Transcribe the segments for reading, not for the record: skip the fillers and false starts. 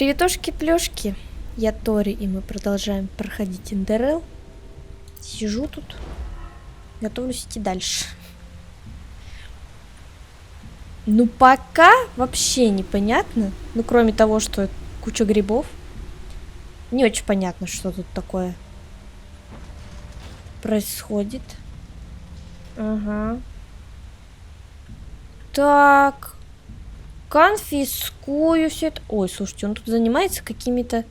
Приветушки-плюшки, я Тори, и мы продолжаем проходить Enderal. Сижу тут, готовлюсь идти дальше. Ну пока вообще непонятно, ну кроме того, что куча грибов. Не очень понятно, что тут такое происходит. Ага. Так. Конфискую все это. Ой, слушайте, он тут занимается какими-то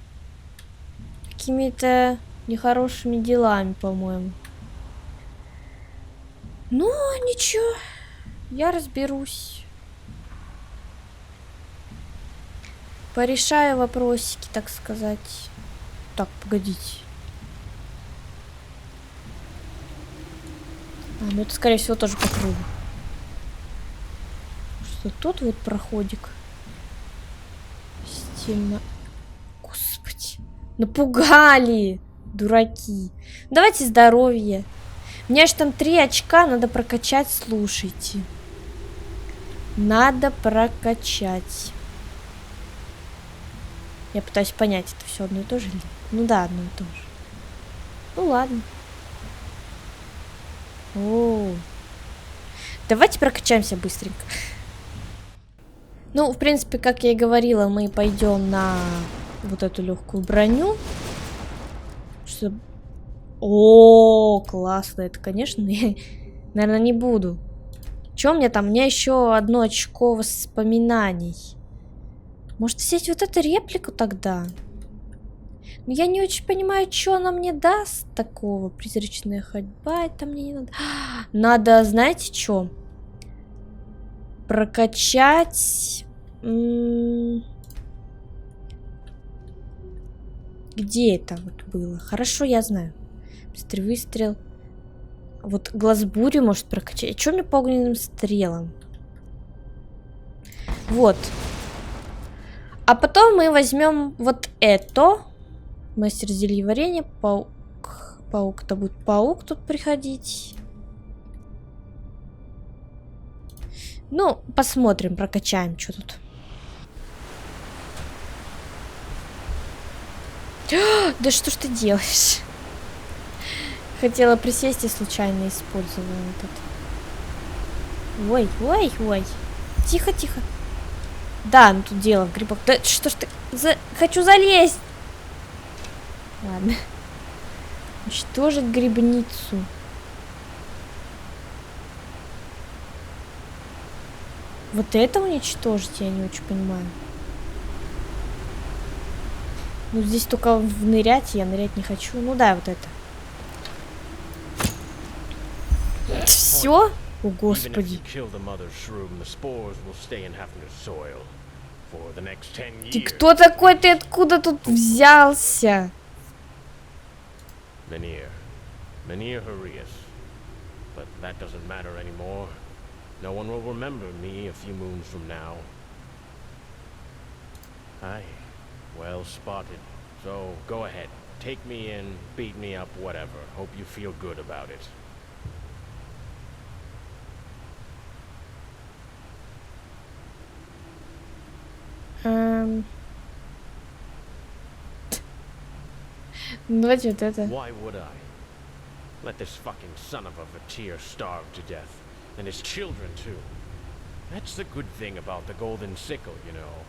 нехорошими делами, по-моему. Ну, ничего. Я разберусь. Порешаю вопросики, так сказать. Так, погодите. Ну это, скорее всего, тоже по кругу. Что тут вот проходик. Стильно. Господи. Напугали. Дураки. Давайте здоровье. У меня же там 3 очка, надо прокачать, слушайте. Надо прокачать. Я пытаюсь понять, это все одно и то же ли? Ну да, одно и то же. Ну ладно. О, давайте прокачаемся быстренько. Ну, в принципе, как я и говорила, мы пойдем на вот эту легкую броню. Что... О, классно. Это, конечно, я, наверное, не буду. Что у меня там? У меня еще 1 очко воспоминаний. Может, взять вот эту реплику тогда? Но я не очень понимаю, что она мне даст такого. Призрачная ходьба, это мне не надо. Надо, знаете, что? Прокачать... Где это вот было? Хорошо, я знаю. Быстрый выстрел. Вот глаз бури может прокачать. А что мне по огненным стрелам? Вот. А потом мы возьмем вот это. Мастер зельеварения. Паук. Паук-то будет паук тут приходить. Ну, посмотрим, прокачаем, что тут. Да что ж ты делаешь? Хотела присесть и случайно использовала этот. Ой, ой, ой. Тихо, тихо. Да, ну тут дело в грибах. Да что ж ты... Хочу залезть! Ладно. Уничтожить грибницу. Вот это уничтожить я не очень понимаю. Ну, здесь только внырять, я нырять не хочу. Ну да, вот это. Все? О, господи. Ты кто такой? Ты откуда тут взялся? No one will remember me a few moons from now. Aye, well spotted. So go ahead, take me in, beat me up, whatever. Hope you feel good about it. Давайте вот это. Why would I? Let this fucking son of a Vatir starve to death. And his children, too. That's the good thing about the Golden Sickle, you know.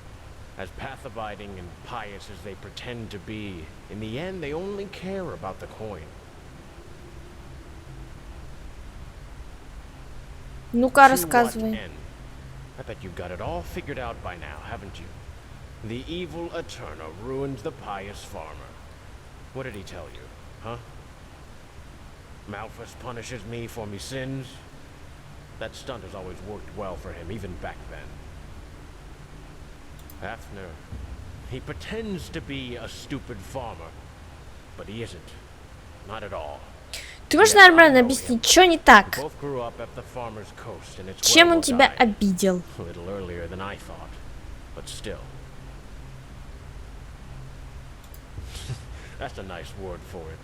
As path-abiding and pious as they pretend to be, in the end they only care about the coin. Ну-ка, рассказывай. I bet you've got it all figured out by now, haven't you? The evil Eterna ruined the pious farmer. What did he tell you, huh? Malphus punishes me for me sins? That stunt has always worked well for him, even back then. Hafner, he pretends to be a stupid farmer, but he isn't. Not at all. Ты можешь нормально объяснить, что не так? Чем он тебя обидел? That's a nice word for it.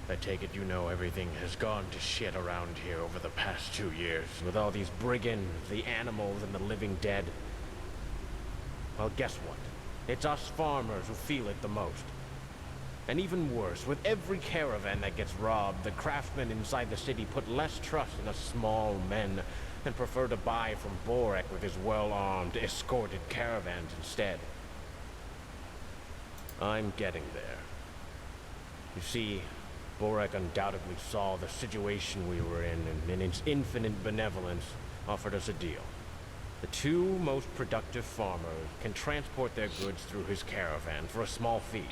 I take it you know everything has gone to shit around here over the past 2 years, with all these brigands, the animals, and the living dead. Well, guess what? It's us farmers who feel it the most. And even worse, with every caravan that gets robbed, the craftsmen inside the city put less trust in us small men and prefer to buy from Borek with his well-armed, escorted caravans instead. I'm getting there. You see, Borek undoubtedly saw the situation we were in, and in its infinite benevolence, offered us a deal. The two most productive farmers can transport their goods through his caravan for a small fee.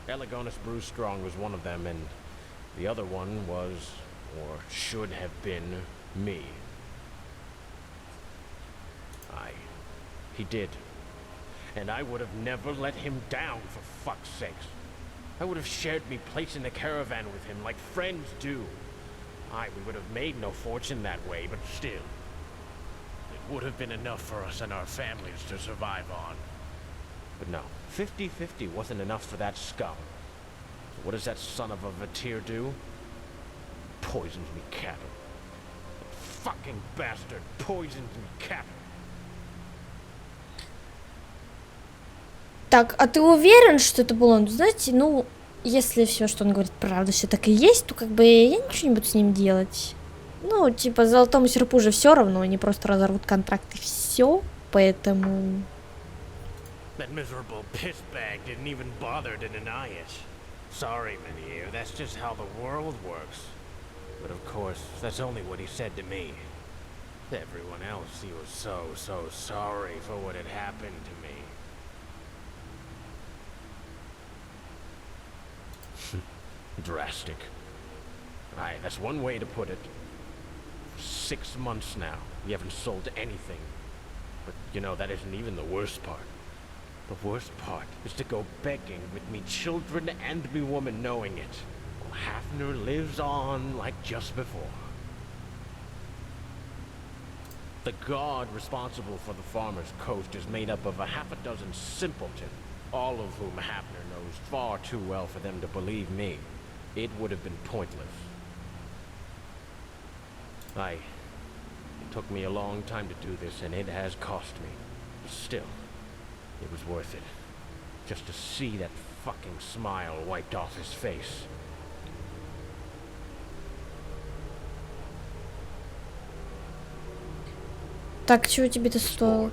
Elegonus Brewstrong was one of them, and the other one was, or should have been, me. He did. And I would have never let him down, for fuck's sakes. I would have shared me place in the caravan with him like friends do. We would have made no fortune that way, but still. It would have been enough for us and our families to survive on. But no, 50-50 wasn't enough for that scum. So what does that son of a Vatir do? Poisons me cattle. That fucking bastard poisons me cattle. Так, а ты уверен, что это был он? Знаете, ну, если все, что он говорит, правда, все так и есть, то как бы я ничего не буду с ним делать. Ну, типа, золотому серпу же все равно, они просто разорвут контракт и все, поэтому... That miserable pissbag didn't even bother to deny it. Sorry, Меня, that's just how the world works. But of course, that's only what he said to me. Everyone else, he was so sorry for what had happened to me. Drastic. That's one way to put it. For 6 months now, we haven't sold anything. But, you know, that isn't even the worst part. The worst part is to go begging with me children and me woman knowing it, while Hafner lives on like just before. The god responsible for the farmer's coast is made up of a half a dozen simpletons, all of whom Hafner knows far too well for them to believe me. It would have been pointless. It took me a long time to do this, and it has cost me. But still, it was worth it. Just to see that fucking smile wiped off his face. Так, чего тебе-то стоило?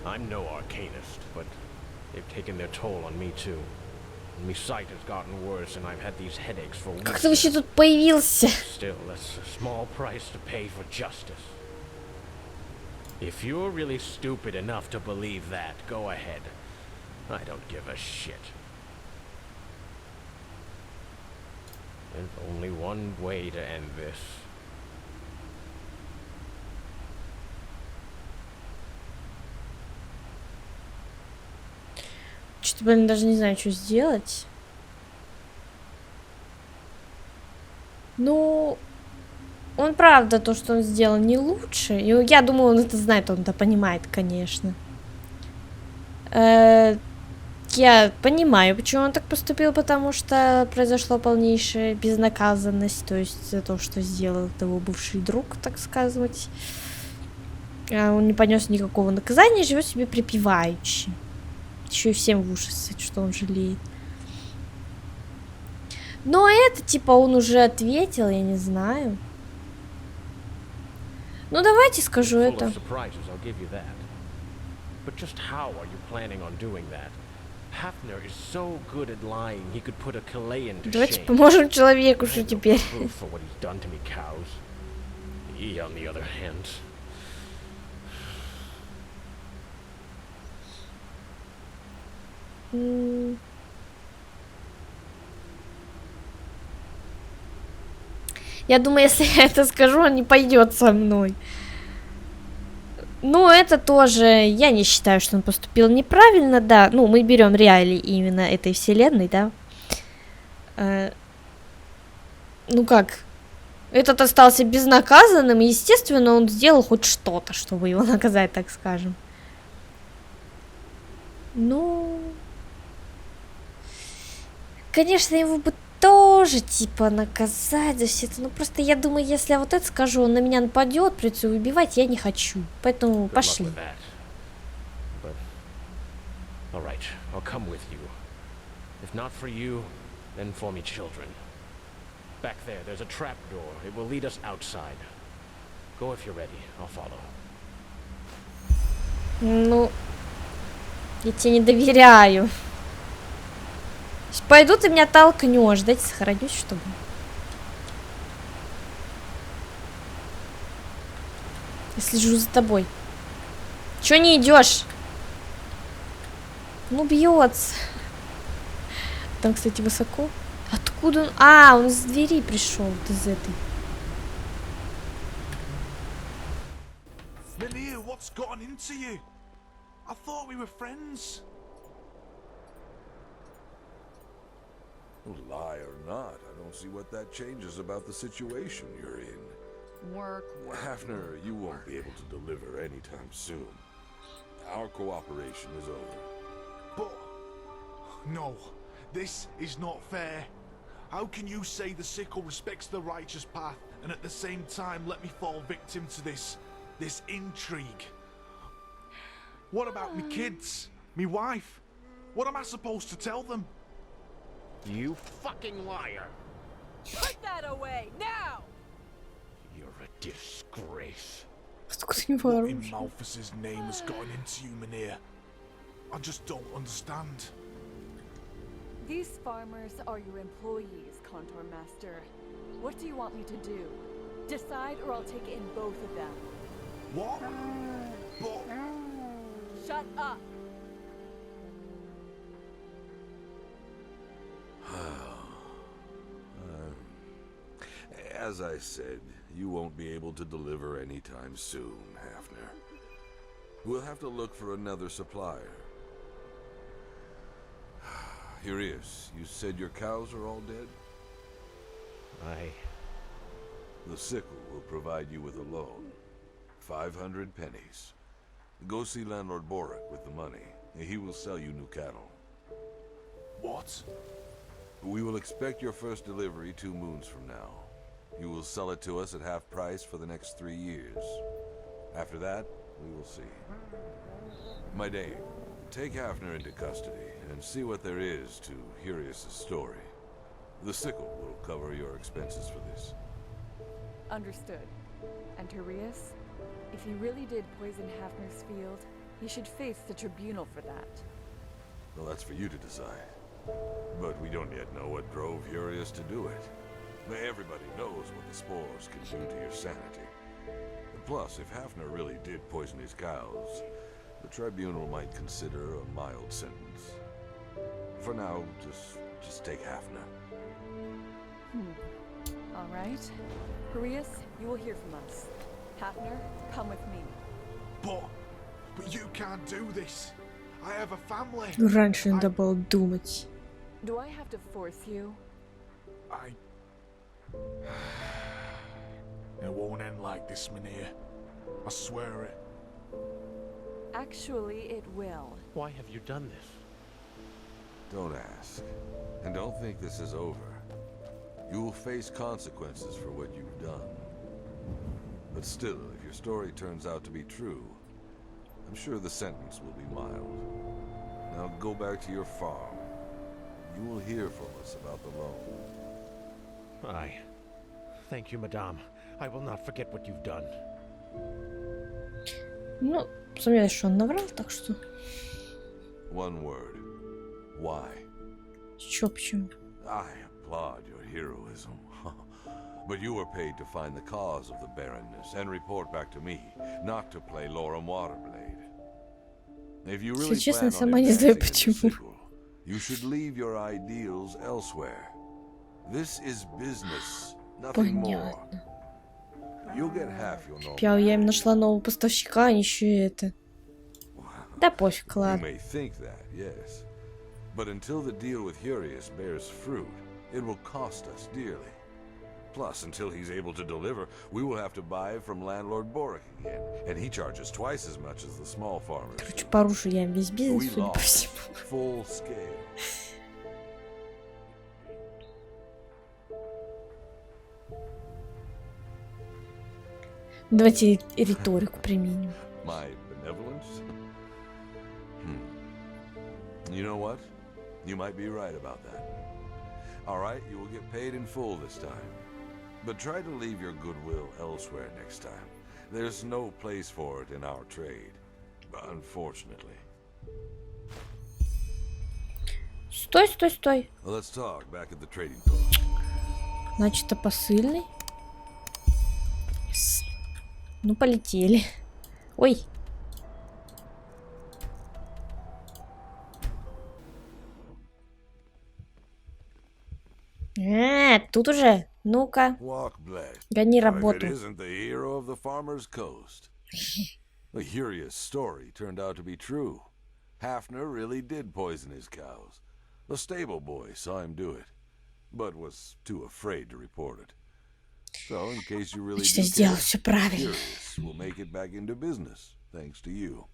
I'm no arcanist, but they've taken their toll on me too. My sight has gotten worse, and I've had these headaches for weeks. Как ты вообще тут появился? Still, that's a small price to pay for justice. If you're really stupid enough to believe that, go ahead. I don't give a shit. There's only one way to end this. Что-то, блин, даже не знаю, что сделать. Ну, он правда, то, что он сделал, не лучше. И я думаю, он это знает, он это понимает, конечно. Я понимаю, почему он так поступил, потому что произошла полнейшая безнаказанность, то есть за то, что сделал его бывший друг, так сказать. Он не понес никакого наказания, живет себе припеваючи. Еще и всем в уши ссать, что он жалеет. Но это, типа, он уже ответил, я не знаю. Ну, давайте скажу это. Давайте поможем человеку, что теперь. Я думаю, если я это скажу, он не пойдет со мной. Ну, это тоже, я не считаю, что он поступил неправильно, да. Ну, мы берем реалии именно этой вселенной, да. Ну как, этот остался безнаказанным, и, естественно, он сделал хоть что-то, чтобы его наказать, так скажем. Ну, конечно, его бы тоже, типа, наказать за все это. Ну, просто я думаю, если я вот это скажу, он на меня нападет, придется выбивать, я не хочу. Поэтому пошли. right, I'll come with you. If not for you, then for me children. Back there, there's a trap door. It will lead us outside. Go if you're ready. I'll follow. Ну, я тебе не доверяю. Пойду, ты меня толкнешь. Дайте сохранюсь, чтобы. Я слежу за тобой. Чё не идешь? Ну, бьется. Там, кстати, высоко. Откуда он? А, он из двери пришел, вот из этой. Меня, what's gotten into you? I thought we were friends. Lie or not, I don't see what that changes about the situation you're in. Work. Hafner, you won't be able to deliver anytime soon. Our cooperation is over. But no, this is not fair. How can you say the sickle respects the righteous path and at the same time let me fall victim to this intrigue? What about me kids? Me wife? What am I supposed to tell them? You fucking liar! Put that away now! You're a disgrace. What in Malthus's name has gotten into you, Mynheer? I just don't understand. These farmers are your employees, Contour Master. What do you want me to do? Decide or I'll take in both of them. What? But Shut up! As I said, you won't be able to deliver anytime soon, Hafner. We'll have to look for another supplier. Urias, you said your cows are all dead? The sickle will provide you with a loan. 500 pennies. Go see Landlord Boric with the money. He will sell you new cattle. what? We will expect your first delivery 2 moons from now. You will sell it to us at half price for the next 3 years. After that, we will see. My dame, take Hafner into custody and see what there is to Urias' story. The sickle will cover your expenses for this. Understood. And Torius? If he really did poison Hafner's field, he should face the tribunal for that. Well, that's for you to decide. But we don't yet know what drove Urias to do it. Everybody knows what the spores can do to your sanity. Plus, if Hafner really did poison his cows, the tribunal might consider a mild sentence. For now, just take Hafner. All right. Torius, you will hear from us. Hafner, come with me. But you can't do this. I have a family. Раньше надо было думать. Do I have to force you? It won't end like this, Mynheer. I swear it. Actually, it will. Why have you done this? Don't ask. And don't think this is over. You will face consequences for what you've done. But still, if your story turns out to be true, I'm sure the sentence will be mild. Now go back to your farm. You will hear from us about the loan. Aye. Thank you, madame. I will not forget what you've done. Ну, сомневаюсь, что он наврал, так что... One word. Why? Чё, почему? I applaud your heroism. But you were paid to find the cause of the barrenness and report back to me, not to play Lorem Waterblade. If you really Если честно, plan on сама не знаю, advancing in the почему. sickle, you should leave your ideals elsewhere. This is business, nothing more. Понятно. You'll get half your normal. Я им нашла нового поставщика, а еще и это. Да пофиг, You ладно. may think that, yes. But until the deal with Urias bears fruit, it will cost us dearly. Plus, until he's able to deliver, we will have to buy from landlord Boric again, and he charges twice as much as the small farmers. Короче, порушу я им весь We бизнес, судя по lost всему. full scale. Давайте риторику применим. My benevolence? You know what? You might be right about that. All right, you will get paid in full this time. But try to leave your goodwill elsewhere next time. There's no place for it in our trade, unfortunately. Стой, стой, стой. Well, let's talk back at the trading post. Значит, это посыльный. Yes. Ну, полетели. Ой. Тут уже. Ну-ка. Гони работу. The curious story turned out to be true. Hafner really did poison his cows. The stable boy saw him do it, but was too afraid to report it. So, in case you really do care, Curious will make it back into business, thanks to you.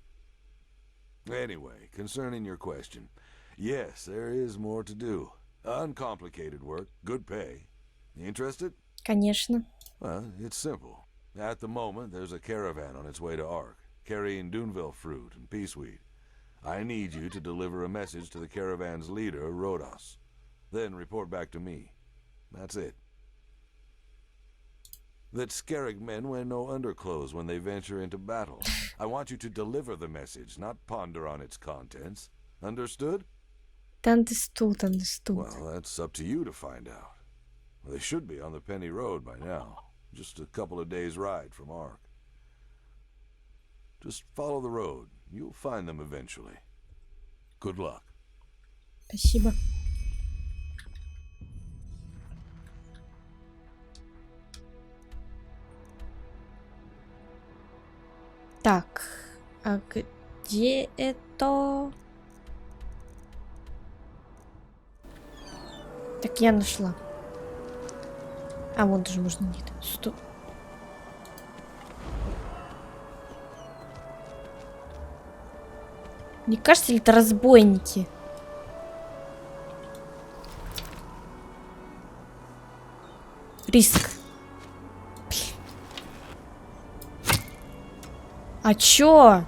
Anyway, concerning your question, yes, there is more to do. Uncomplicated work, good pay. Interested? Конечно. Well, it's simple. At the moment, there's a caravan on its way to Ark, carrying Duneville fruit and peaceweed. I need you to deliver a message to the caravan's leader, Rhodos. Then report back to me. That's it. That Skerrig men wear no underclothes when they venture into battle. I want you to deliver the message, not ponder on its contents. Understood? Understood. Well, that's up to you to find out. They should be on the Penny Road by now. Just a couple of days' ride from Ark. Just follow the road. You'll find them eventually. Good luck. Спасибо. Так, а где это? Так, я нашла. А, вот даже можно где-то. Стоп. Не кажется ли это разбойники? Риск. Блин. А чё?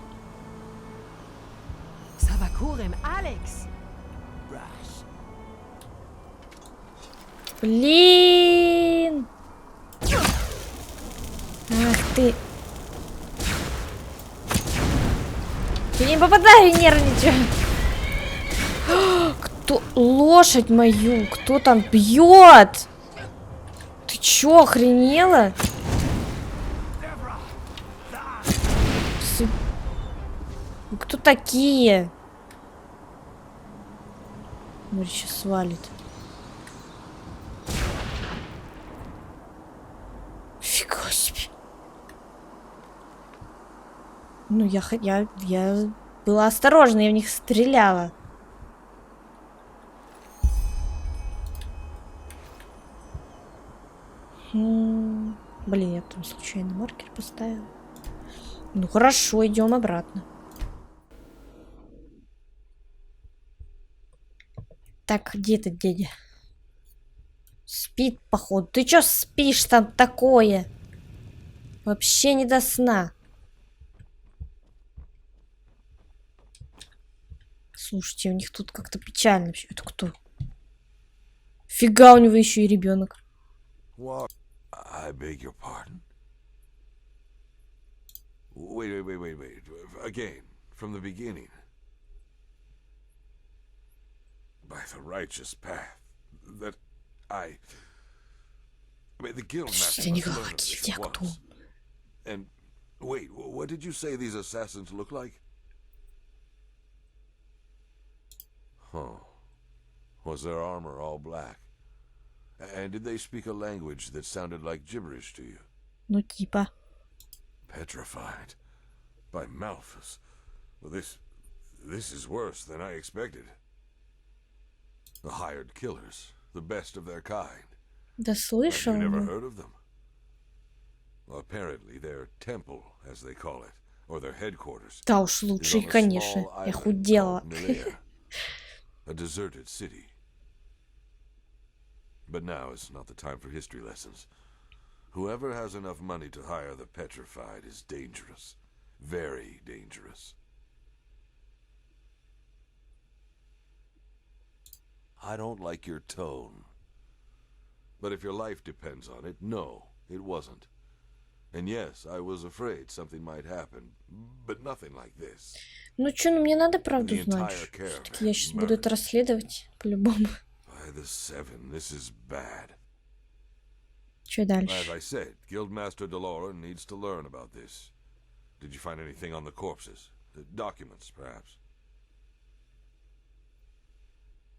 Блин! Ах ты! Я не попадаю, нервничаю. Кто? Лошадь мою! Кто там бьет? Ты чё, охренела? Вы кто такие? Может, сейчас свалит. Фига себе. Ну, я была осторожна, я в них стреляла. Блин, я там случайно маркер поставила. Ну хорошо, идем обратно. Так, где ты, дядя? Спит, походу. Ты чё спишь там такое? Вообще не до сна. Слушайте, у них тут как-то печально. Это кто? Фига, у него еще и ребенок. I beg your pardon. Wait. Again, from the beginning. By the righteous path that I mean, the guild master must learn of this at once. And wait, what did you say these assassins look like? Huh. Was their armor all black? And did they speak a language that sounded like gibberish to you? Ну типа. Petrified. By Malthus. Well, this is worse than I expected. The hired killers, the best of their kind. Да слышал. You never heard of them? Well, apparently their temple, as they call it, or their headquarters. Да уж лучше, конечно. Я худела. A deserted city. But now is not the time for history lessons. Whoever has enough money to hire the petrified is dangerous. Very dangerous. I don't like your tone. But if your life depends on it, no, it wasn't. And yes, I was afraid something might happen, but nothing like this. Ну чё, ну мне надо правду знать. Всё-таки я сейчас буду это расследовать по-любому. By the Seven, this is bad. Чё дальше? As I said, Guildmaster DeLorean needs to learn about this. Did you find anything on the corpses? Documents, perhaps?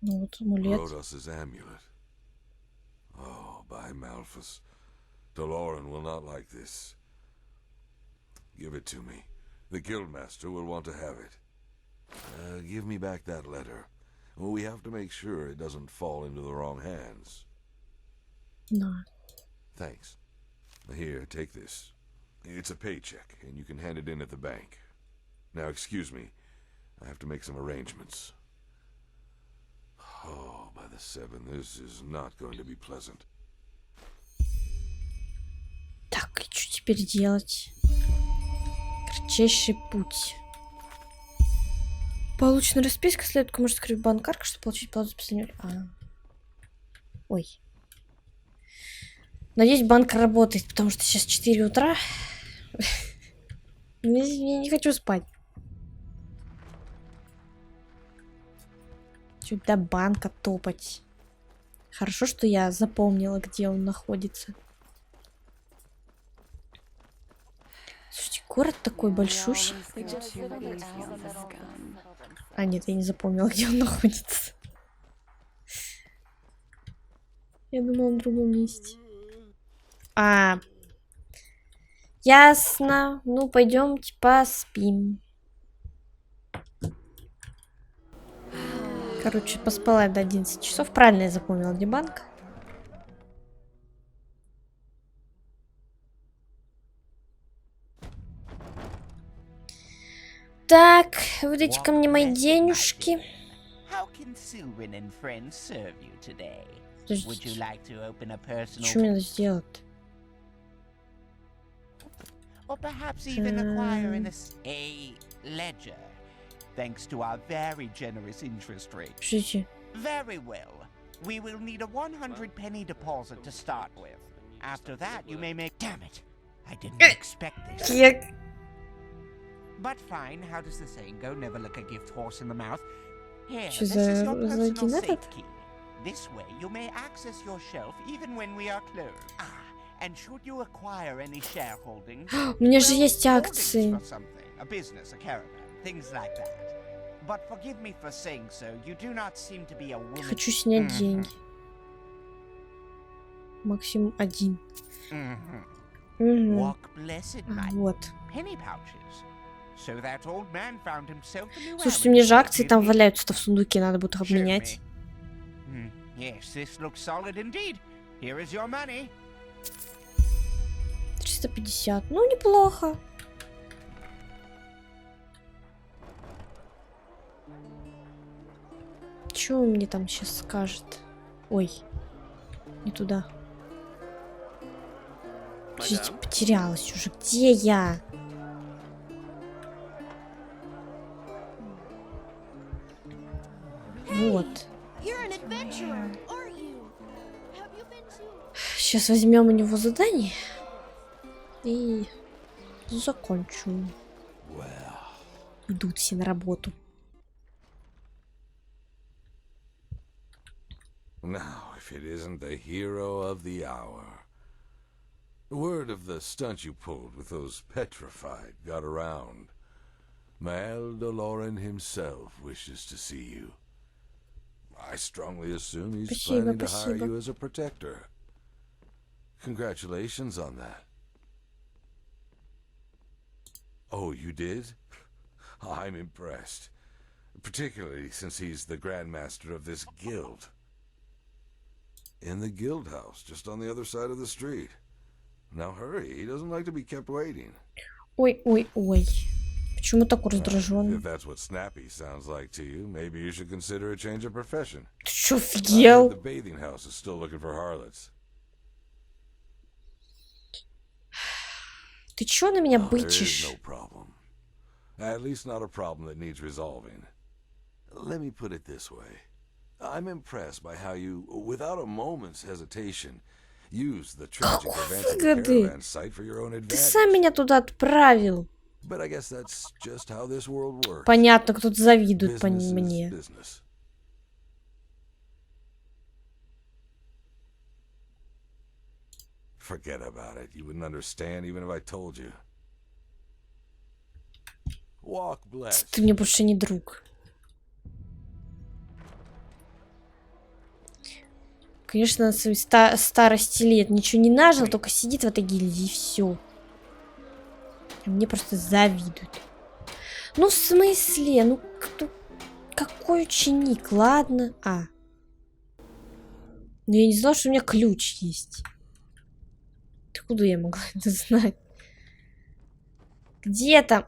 Ну вот амулет. Rhodos's amulet. Oh, by Malphus. DeLorean will not like this. Give it to me. The Guildmaster will want to have it. Give me back that letter. We have to make sure it doesn't fall into the wrong hands. No. Thanks. Here, take this. It's a paycheck, and you can hand it in at the bank. Now, excuse me. I have to make some arrangements. Oh, by the Seven, this is not going to be pleasant. Так, и что теперь делать? Кратчайший путь. Получена расписка, следует кому-то скрыть банкарку, чтобы получить плату за последнюю... Ой. Надеюсь, банк работает, потому что сейчас 4 утра. Я не хочу спать. Чуть до банка топать. Хорошо, что я запомнила, где он находится. Слушайте, город такой большущий. А, нет, я не запомнила, где он находится. Я думала, в другом месте. А, ясно. Ну, пойдемте поспим. Короче, поспала до 11 часов. Правильно я запомнила, где банк. Так, выдайте ко мне мои денежки. Подождите. Что мне надо сделать? Thanks to our very generous interest rate. Подождите. Very well. We will need a 100-penny deposit to start with. After that, you may make... Damn it! I didn't expect this. Кек. But fine, how does the saying go? Never look a gift horse in the mouth. Here, Что this is за your personal этот? safe key. This way, you may access your shelf even when we are closed. Ah, and should you acquire any shareholdings... У меня же well, есть акции. holdings for something, a business, a caravan, things like that. But forgive me for saying so, you do not seem to be a woman. Хочу снять деньги. Максимум 1. Walk blessed А, night. вот. Penny pouches. So that old man found himself a new Слушайте, мне же avenue. акции там валяются-то в сундуке, надо будет их Show обменять. me. Yes, this looks solid indeed. Here is your money. 350. Ну, неплохо. Что он мне там сейчас скажет? Ой, не туда. Подождите, потерялась уже. Где я? Вот. Сейчас возьмем у него задание и закончу. Идут все на работу. Now, if it isn't the hero of the hour. Word of the stunt you pulled with those petrified got around. Mael DeLorean himself wishes to see you. I strongly assume he's planning to hire you as a protector. Congratulations on that. Oh, you did? I'm impressed. Particularly since he's the Grandmaster of this guild. In the guild house, just on the other side of the street. Now hurry, he doesn't like to be kept waiting. Ой, ой, ой. Почему так раздражен? If that's what snappy sounds like to you, maybe you should consider a change of profession. Ты что, офигел? The bathing house is still looking for harlots. Ты чё на меня There is бычишь? no problem. At least not a problem that needs resolving. Let me put it this way. I'm impressed by how you, without a moment's hesitation, used the tragic events of the выгоды? caravan site for your own Ты сам advantage. меня туда отправил. But I guess that's just how this world works. Понятно, кто-то завидует по Business is мне. business. Forget about it. You wouldn't understand even if I told you. Walk blessed. Ты мне больше не друг. Конечно, на своей старости лет ничего не нажил, только сидит в этой гильдии и все. Мне просто завидуют. Ну, в смысле? Ну, кто... Какой ученик? Ладно. Ну, я не знала, что у меня ключ есть. Откуда я могла это знать? Где там?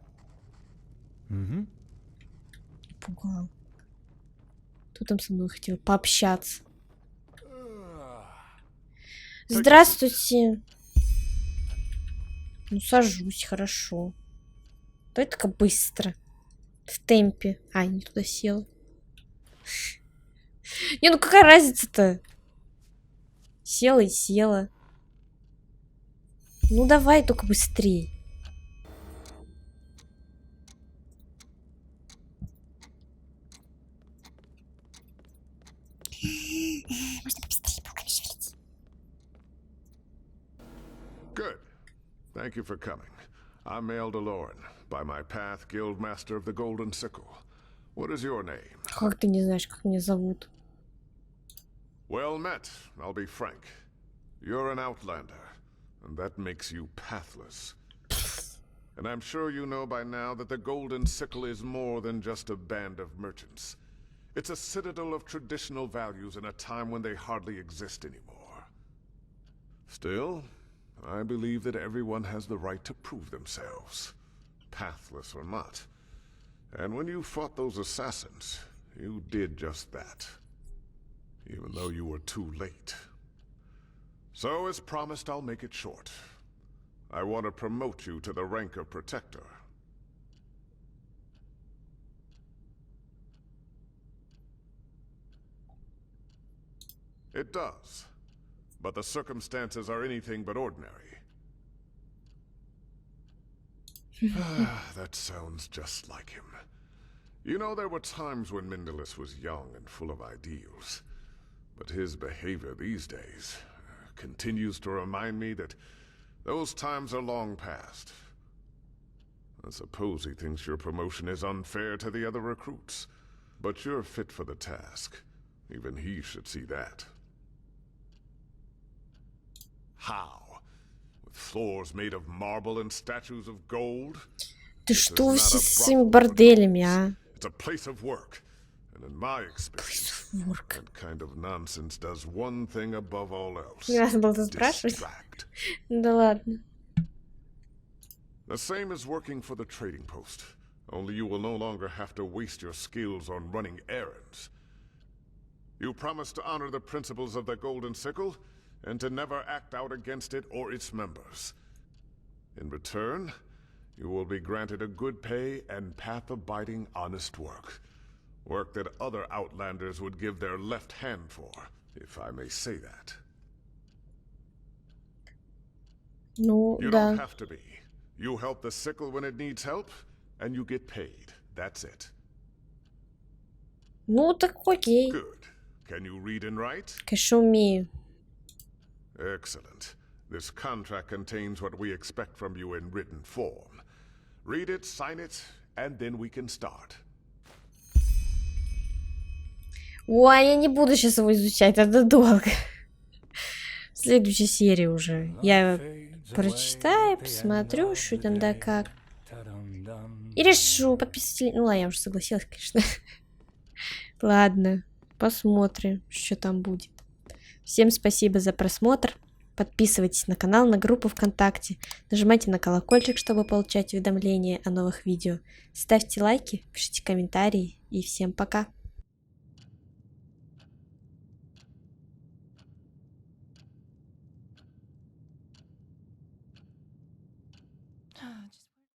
Пугал. Кто там со мной хотел пообщаться? Здравствуйте. Ну, сажусь, хорошо. Давай только быстро. В темпе. Не туда сел. Не, ну какая разница-то? Села и села. Ну, давай только быстрее. Good. Thank you for coming. I'm Mael DeLorean, by my path Guild Master of the Golden Sickle. What is your name? Как ты не знаешь, как меня зовут? Well met, I'll be frank. You're an outlander, and that makes you pathless. And I'm sure you know by now that the Golden Sickle is more than just a band of merchants. It's a citadel of traditional values in a time when they hardly exist anymore. Still, I believe that everyone has the right to prove themselves, pathless or not. And when you fought those assassins, you did just that. Even though you were too late. So, as promised, I'll make it short. I want to promote you to the rank of Protector. It does. But the circumstances are anything but ordinary. That sounds just like him. You know, there were times when Mindalus was young and full of ideals. But his behavior these days continues to remind me that those times are long past. I suppose he thinks your promotion is unfair to the other recruits. But you're fit for the task. Even he should see that. How? With floors made of marble and statues of gold? Ты что все с этими борделями, а? It's a place of work. And in my experience, that kind of nonsense does one thing above all else. Не надо было спрашивать. Distract. Да ладно. The same as working for the trading post. Only you will no longer have to waste your skills on running errands. You promise to honor the principles of the Golden Sickle and to never act out against it or its members. In return, you will be granted a good pay and path-abiding honest work. Work that other outlanders would give their left hand for, if I may say that. Ну, You да. don't have to be. You help the sickle when it needs help, and you get paid. That's it. Ну, так окей. Good. Can you read and write? Конечно, умею. Excellent. This contract contains what we expect from you in written form. Read it, sign it, and then we can start. Ой, я не буду сейчас его изучать, это долго. В следующей серии уже. Я прочитаю, посмотрю, что там да как. И решу, подписывайтесь. Ну ладно, я уже согласилась, конечно. Ладно, посмотрим, что там будет. Всем спасибо за просмотр. Подписывайтесь на канал, на группу ВКонтакте. Нажимайте на колокольчик, чтобы получать уведомления о новых видео. Ставьте лайки, пишите комментарии. И всем пока. Just